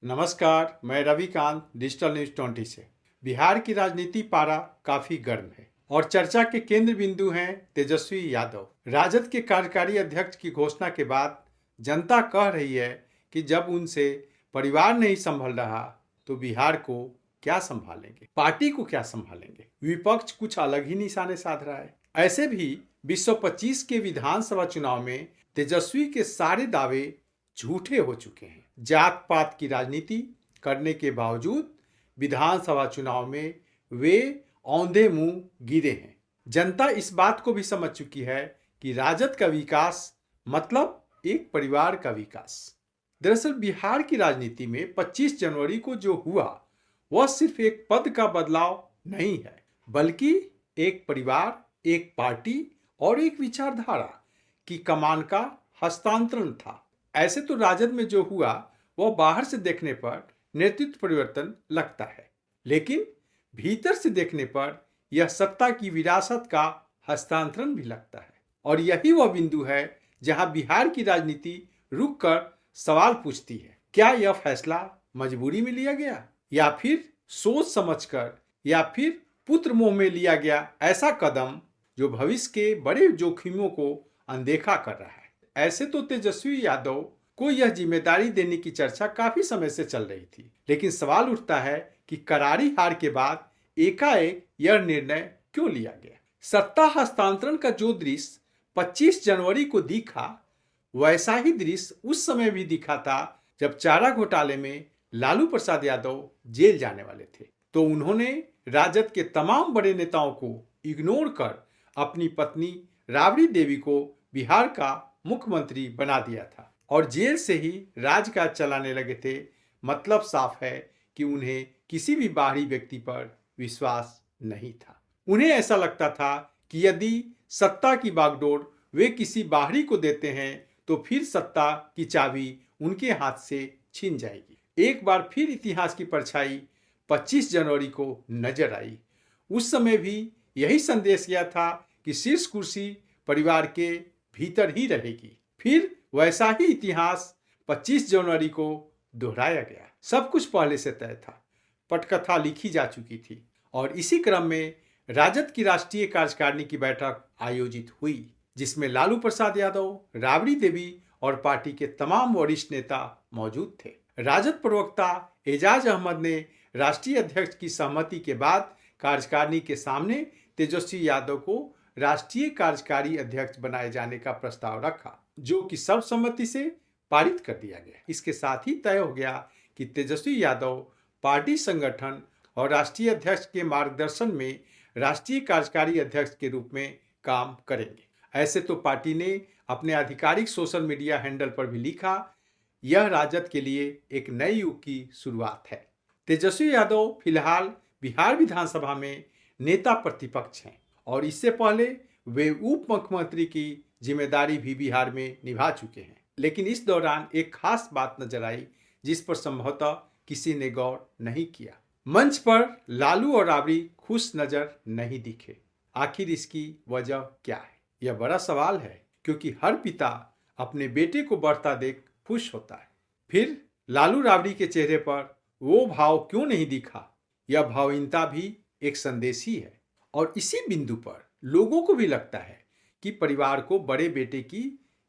नमस्कार, मैं Ravikant digital news 20 से। बिहार की राजनीति पारा काफी गर्म है और चर्चा के केंद्र बिंदु हैं तेजस्वी यादव। राजद के कार्यकारी अध्यक्ष की घोषणा के बाद जनता कह रही है कि जब उनसे परिवार नहीं संभल रहा तो बिहार को क्या संभालेंगे, पार्टी को क्या संभालेंगे। विपक्ष कुछ अलग ही निशाने साध रहा है। ऐसे भी 2025 के विधानसभा चुनाव में तेजस्वी के सारे दावे झूठे हो चुके हैं। जात पात की राजनीति करने के बावजूद विधानसभा चुनाव में वे औंधे मुंह गिरे हैं। जनता इस बात को भी समझ चुकी है कि राजद का विकास मतलब एक परिवार का विकास। दरअसल बिहार की राजनीति में 25 जनवरी को जो हुआ वह सिर्फ एक पद का बदलाव नहीं है, बल्कि एक परिवार, एक पार्टी और एक विचारधारा की कमान का हस्तांतरण था। ऐसे तो राजद में जो हुआ वह बाहर से देखने पर नेतृत्व परिवर्तन लगता है, लेकिन भीतर से देखने पर यह सत्ता की विरासत का हस्तांतरण भी लगता है। और यही वह बिंदु है जहां बिहार की राजनीति रुककर सवाल पूछती है, क्या यह फैसला मजबूरी में लिया गया या फिर सोच समझकर या फिर पुत्र मोह में लिया गया ऐसा कदम जो भविष्य के बड़े जोखिमों को अनदेखा कर रहा है। ऐसे तो तेजस्वी यादव को यह जिम्मेदारी देने की चर्चा काफी समय से चल रही थी, लेकिन सवाल उठता है कि करारी हार के बाद एकाएक यह निर्णय क्यों लिया गया। सत्ता हस्तांतरण का जो दृश्य 25 जनवरी को दिखा, वैसा ही दृश्य उस समय भी दिखा था जब चारा घोटाले में लालू प्रसाद यादव जेल जाने वाले थे। तो उन्होंने राजद के तमाम बड़े नेताओं को इग्नोर कर अपनी पत्नी राबड़ी देवी को बिहार का मुख्यमंत्री बना दिया था और जेल से ही राजकाज चलाने लगे थे। मतलब साफ है कि उन्हें किसी भी बाहरी व्यक्ति पर विश्वास नहीं था। उन्हें ऐसा लगता था कि यदि सत्ता की बागडोर वे किसी बाहरी को देते हैं तो फिर सत्ता की चाबी उनके हाथ से छिन जाएगी। एक बार फिर इतिहास की परछाई 25 जनवरी को नजर आई। उस समय भी यही संदेश गया था कि शीर्ष कुर्सी परिवार के भीतर ही रहेगी। फिर वैसा ही इतिहास 25 जनवरी को दोहराया गया। सब कुछ पहले से तय था, पटकथा लिखी जा चुकी थी और इसी क्रम में राजद की राष्ट्रीय कार्यकारिणी की बैठक आयोजित हुई, जिसमें लालू प्रसाद यादव, राबड़ी देवी और पार्टी के तमाम वरिष्ठ नेता मौजूद थे। राजद प्रवक्ता एजाज अहमद ने राष्ट्रीय अध्यक्ष की सहमति के बाद कार्यकारिणी के सामने तेजस्वी यादव को राष्ट्रीय कार्यकारी अध्यक्ष बनाए जाने का प्रस्ताव रखा, जो कि सर्वसम्मति से पारित कर दिया गया। इसके साथ ही तय हो गया कि तेजस्वी यादव पार्टी संगठन और राष्ट्रीय अध्यक्ष के मार्गदर्शन में राष्ट्रीय कार्यकारी अध्यक्ष के रूप में काम करेंगे। ऐसे तो पार्टी ने अपने आधिकारिक सोशल मीडिया हैंडल पर भी लिखा, यह राजद के लिए एक नए युग की शुरुआत है। तेजस्वी यादव फिलहाल बिहार विधानसभा में नेता प्रतिपक्ष हैं और इससे पहले वे उप मुख्यमंत्री की जिम्मेदारी भी बिहार में निभा चुके हैं। लेकिन इस दौरान एक खास बात नजर आई जिस पर संभवतः किसी ने गौर नहीं किया। मंच पर लालू और राबड़ी खुश नजर नहीं दिखे। आखिर इसकी वजह क्या है? यह बड़ा सवाल है, क्योंकि हर पिता अपने बेटे को बढ़ता देख खुश होता है। फिर लालू राबड़ी के चेहरे पर वो भाव क्यों नहीं दिखा? यह भावहीनता भी एक संदेश ही है और इसी बिंदु पर लोगों को भी लगता है कि परिवार को बड़े बेटे की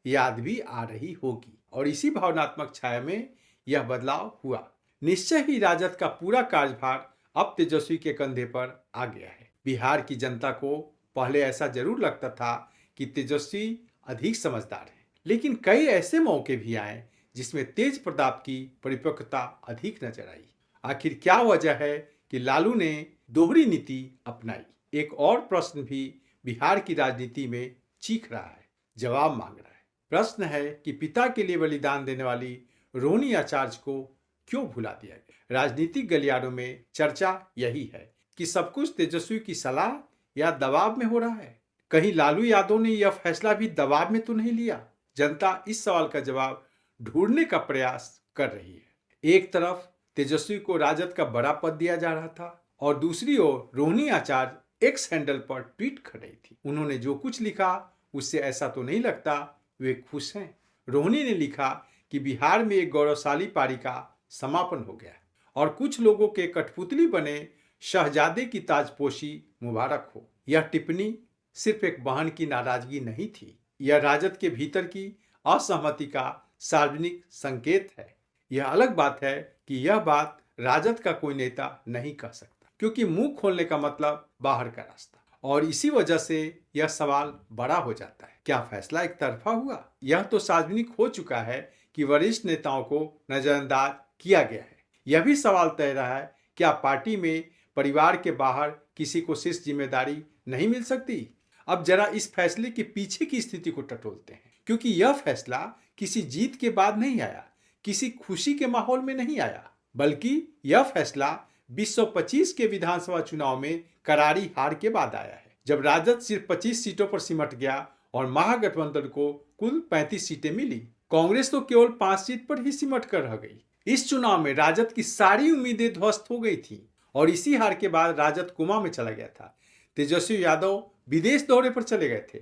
याद भी आ रही होगी और इसी भावनात्मक छाया में यह बदलाव हुआ। निश्चय ही राजद का पूरा कार्यभार अब तेजस्वी के कंधे पर आ गया है। बिहार की जनता को पहले ऐसा जरूर लगता था कि तेजस्वी अधिक समझदार है, लेकिन कई ऐसे मौके भी आए जिसमें तेज प्रताप की परिपक्वता अधिक नजर आई। आखिर क्या वजह है कि लालू ने दोहरी नीति अपनाई? एक और प्रश्न भी बिहार की राजनीति में चीख रहा है, जवाब मांग रहा है। प्रश्न है कि पिता के लिए बलिदान देने वाली रोहिणी आचार्य को क्यों भुला दिया गया? राजनीतिक गलियारों में चर्चा यही है कि सब कुछ तेजस्वी की सलाह या दबाव में हो रहा है। कहीं लालू यादव ने यह फैसला भी दबाव में तो नहीं लिया? जनता इस सवाल का जवाब ढूंढने का प्रयास कर रही है। एक तरफ तेजस्वी को राजद का बड़ा पद दिया जा रहा था और दूसरी ओर रोहिणी आचार्य एक्स हैंडल पर ट्वीट कर रही थी। उन्होंने जो कुछ लिखा उससे ऐसा तो नहीं लगता वे खुश हैं। रोहिणी ने लिखा कि बिहार में एक गौरवशाली पारी का समापन हो गया और कुछ लोगों के कठपुतली बने शहजादे की ताजपोशी मुबारक हो। यह टिप्पणी सिर्फ एक बहन की नाराजगी नहीं थी, यह राजद के भीतर की असहमति का सार्वजनिक संकेत है। यह अलग बात है कि यह बात राजद का कोई नेता नहीं कह सकता, क्योंकि मुंह खोलने का मतलब बाहर का रास्ता, और इसी वजह से यह सवाल बड़ा हो जाता है। क्या फैसला एक तरफा हुआ? यह तो सार्वजनिक हो चुका है कि वरिष्ठ नेताओं को नजरअंदाज किया गया है। यह भी सवाल तय रहा है, क्या पार्टी में परिवार के बाहर किसी को शीर्ष जिम्मेदारी नहीं मिल सकती? अब जरा इस फैसले के पीछे की स्थिति को टटोलते हैं, क्योंकि यह फैसला किसी जीत के बाद नहीं आया, किसी खुशी के माहौल में नहीं आया, बल्कि यह फैसला 2025 के विधानसभा चुनाव में करारी हार के बाद आया है, जब राजद सिर्फ 25 सीटों पर सिमट गया और महागठबंधन को कुल 35 सीटें मिली। कांग्रेस तो केवल 5 सीट पर ही सिमट कर रह गई। इस चुनाव में राजद की सारी उम्मीदें ध्वस्त हो गई थी और इसी हार के बाद राजद कोमा में चला गया था। तेजस्वी यादव विदेश दौरे पर चले गए थे।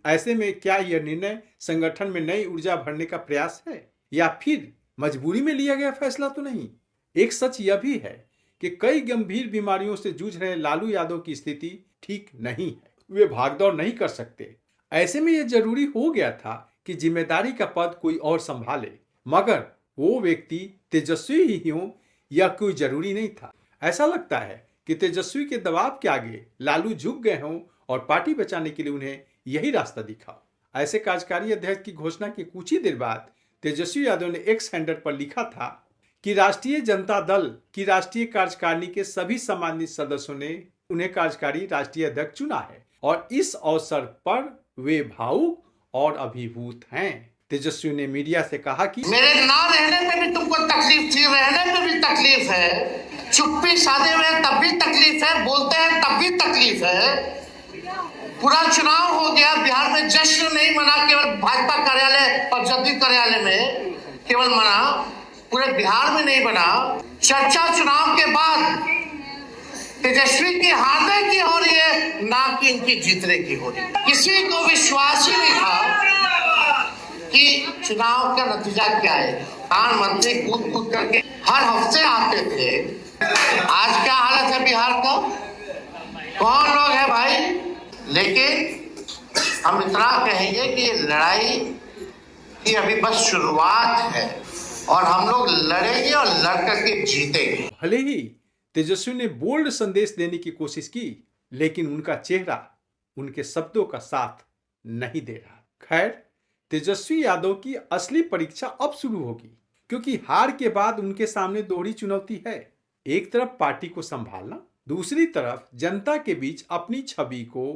ऐसे में क्या यह निर्णय संगठन में नई ऊर्जा भरने का प्रयास है या फिर मजबूरी में लिया गया फैसला तो नहीं? एक सच यह भी है कि कई गंभीर बीमारियों से जूझ रहे लालू यादव की स्थिति ठीक नहीं है, वे भागदौड़ नहीं कर सकते। ऐसे में यह जरूरी हो गया था कि जिम्मेदारी का पद कोई और संभाले, मगर वो व्यक्ति तेजस्वी ही हो यह कोई जरूरी नहीं था। ऐसा लगता है कि तेजस्वी के दबाव के आगे लालू झुक गए हों और पार्टी बचाने के लिए उन्हें यही रास्ता दिखा। ऐसे कार्यकारी अध्यक्ष की घोषणा के कुछ ही देर बाद तेजस्वी यादव ने एक्स हैंडल पर लिखा था कि राष्ट्रीय जनता दल की राष्ट्रीय कार्यकारिणी के सभी सम्मानित सदस्यों ने उन्हें कार्यकारी राष्ट्रीय अध्यक्ष चुना है और इस अवसर पर वे भावुक और अभिभूत हैं। तेजस्वी ने मीडिया से कहा कि मेरे ना रहने पे भी तुमको तकलीफ थी, रहने पे भी तकलीफ है, चुप्पी साधे हुए तब भी तकलीफ है, बोलते हैं तब भी तकलीफ है। पूरा चुनाव हो गया, बिहार में जश्न नहीं मना, केवल भाजपा कार्यालय और जदयू कार्यालय में केवल मना, पूरे बिहार में नहीं बना। चर्चा चुनाव के बाद तेजस्वी की हारने की हो रही है, ना कि इनकी जीतने की हो रही है। किसी को विश्वास ही नहीं था कि चुनाव का नतीजा क्या है। प्रधानमंत्री कूद कूद करके हर हफ्ते आते थे। आज क्या हालत है बिहार का? कौन लोग है भाई? लेकिन हम इतना कहेंगे कि लड़ाई की अभी बस शुरुआत है और हम लोग लड़ेंगे और लड़ करके जीतेंगे। भले ही तेजस्वी ने बोल्ड संदेश देने की कोशिश की, लेकिन उनका चेहरा उनके शब्दों का साथ नहीं दे रहा। खैर, तेजस्वी यादव की असली परीक्षा अब शुरू होगी, क्योंकि हार के बाद उनके सामने दोहरी चुनौती है। एक तरफ पार्टी को संभालना, दूसरी तरफ जनता के बीच अपनी छवि को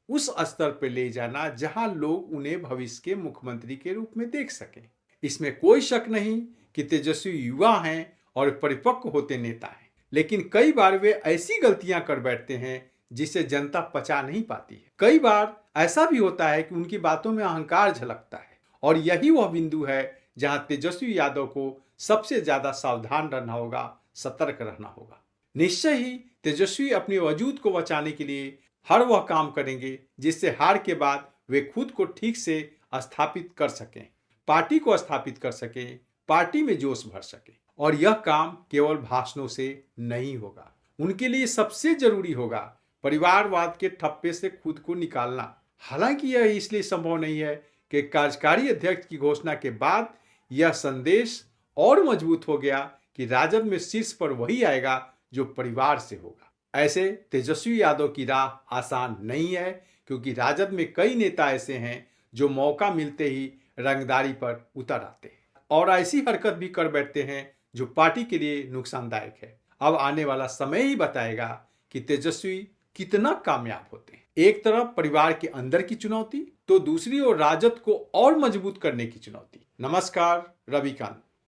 उस स्तर पर ले जाना जहां लोग उन्हें भविष्य के मुख्यमंत्री के रूप में देख सकें। इसमें कोई शक नहीं कि तेजस्वी युवा हैं और परिपक्व होते नेता हैं, लेकिन कई बार वे ऐसी गलतियां कर बैठते हैं जिसे जनता पचा नहीं पाती है। कई बार ऐसा भी होता है कि उनकी बातों में अहंकार झलकता है, और यही वह बिंदु है जहां तेजस्वी यादव को सबसे ज्यादा सावधान रहना होगा, सतर्क रहना होगा। निश्चय ही तेजस्वी अपने वजूद को बचाने के लिए हर वह काम करेंगे जिससे हार के बाद वे खुद को ठीक से स्थापित कर सकें, पार्टी को स्थापित कर सकें, पार्टी में जोश भर सकें। और यह काम केवल भाषणों से नहीं होगा। उनके लिए सबसे जरूरी होगा परिवारवाद के ठप्पे से खुद को निकालना। हालांकि यह इसलिए संभव नहीं है कि कार्यकारी अध्यक्ष की घोषणा के बाद यह संदेश और मजबूत हो गया कि राजद में शीर्ष पर वही आएगा जो परिवार से होगा। ऐसे तेजस्वी यादव की राह आसान नहीं है, क्योंकि राजद में कई नेता ऐसे हैं जो मौका मिलते ही रंगदारी पर उतर आते हैं और ऐसी हरकत भी कर बैठते हैं जो पार्टी के लिए नुकसानदायक है। अब आने वाला समय ही बताएगा कि तेजस्वी कितना कामयाब होते हैं। एक तरफ परिवार के अंदर की चुनौती, तो दूसरी ओर राजद को और मजबूत करने की चुनौती। नमस्कार, रविकांत।